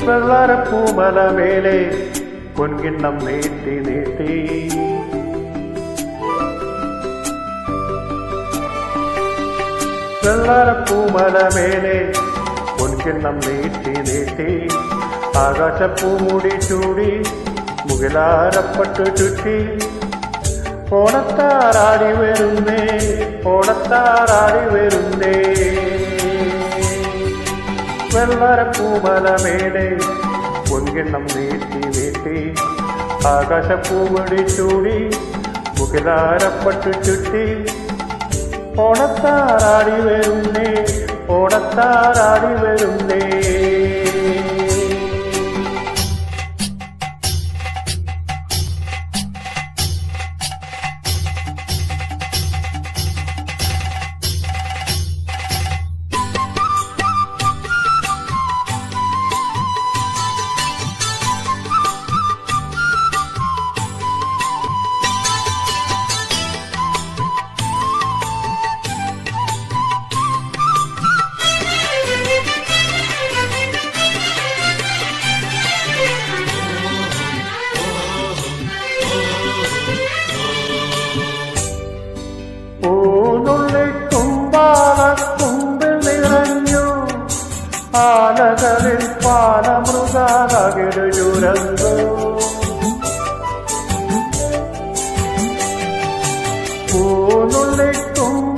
വെള്ളാരപ്പൂമല മേലെ പൊൻകിണ്ണം നീട്ടി നീട്ടി വെള്ളാരപ്പൂമല മേലെ പൊൻകിണ്ണം നീട്ടി നീട്ടി ആകാശപ്പൂമുടി ചൂടി മുകിലാരപ്പട്ടു ചുറ്റി ഓണത്താറാടി വരുന്നേ ഓണത്താറാടി വരുന്നേ വെള്ളാരപ്പൂമല മേലെ പൊൻകിണ്ണം നീട്ടി നീട്ടി ആകാശപ്പൂമുടി ചൂടി മുകിലാരപ്പട്ടു ചുറ്റി ഓണത്താറാടി വരുന്നേ ഓണത്താറാടി വരുന്നേ ആലകളിൽ പാലമൃഗാകരുരന്തോ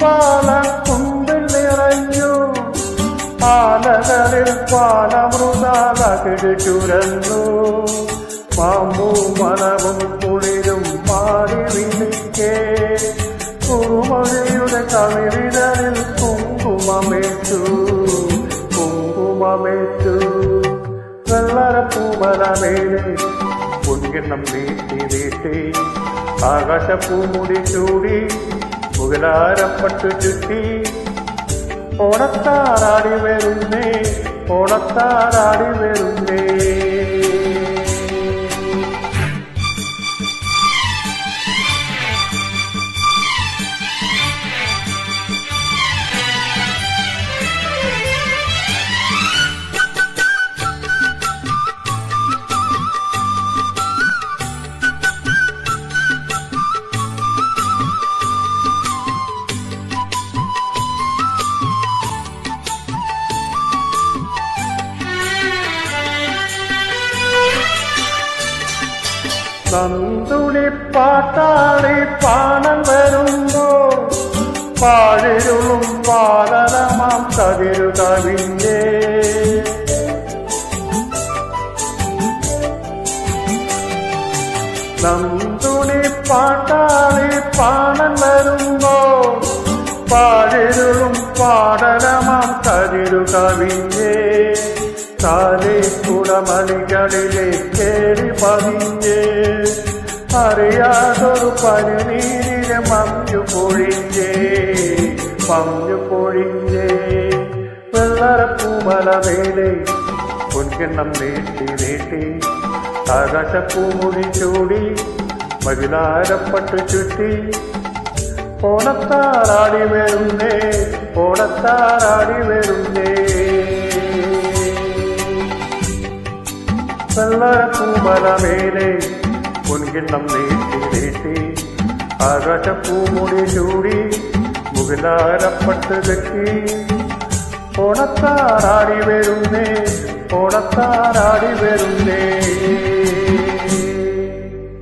പൂനുള്ളിക്കുമ്പാലക്കുമ്പിൽ നിറഞ്ഞു ആലകളിൽ പാലമൃഗാകരുരന്തോ പാമ്പു മനവും കുളിരും പാടി വിളിക്കേ കുറുമൊഴിയുടെ കവിളിതലിൽ കുങ്കുമമേറ്റു വെള്ളാരപ്പൂമല മേലെ പൊൻകിണ്ണം നീട്ടി നീട്ടി ആകാശപ്പൂമുടി ചൂടി മുകിലാരപ്പട്ടു ചുറ്റി ഓണത്താറാടി വരുന്നേ ഓണത്താറാടി വരുന്നേ നന്ദുണി പാട്ടാളി പാണം വരുമ്പോ പാഴിരുളും പാലനമാം കതിരു കവിഞ്ഞേ നന്ദുണി പാട്ടാളി പാണം വരുമ്പോ പാഴിരുളും പാടലമാം കതിരു കവിഞ്ഞേ കാലേ കുടമണികളിലെ കേറി പതിഞ്ഞ് അറിയാതൊരു പനിനീരിനെ മഞ്ഞു പൊഴിഞ്ഞേ വെള്ളാരപ്പൂമല മേലെ പൊൻകിണ്ണം നീട്ടി നീട്ടി ആകാശപ്പൂമുടി ചൂടി മകിലാരപ്പട്ടു ചുറ്റി ഓണത്താറാടി വരുന്നേ ഓണത്താറാടി വരുന്നേ വെള്ളാരപ്പൂമല മേലെ പൊൻകിണ്ണം നീട്ടി നീട്ടി ആകാശപ്പൂമുടി ചൂടി മുകിലാരപ്പട്ട് കെട്ടി ഓണത്താറാടി വരുന്നേ ഓണത്താറാടി വരുന്നേ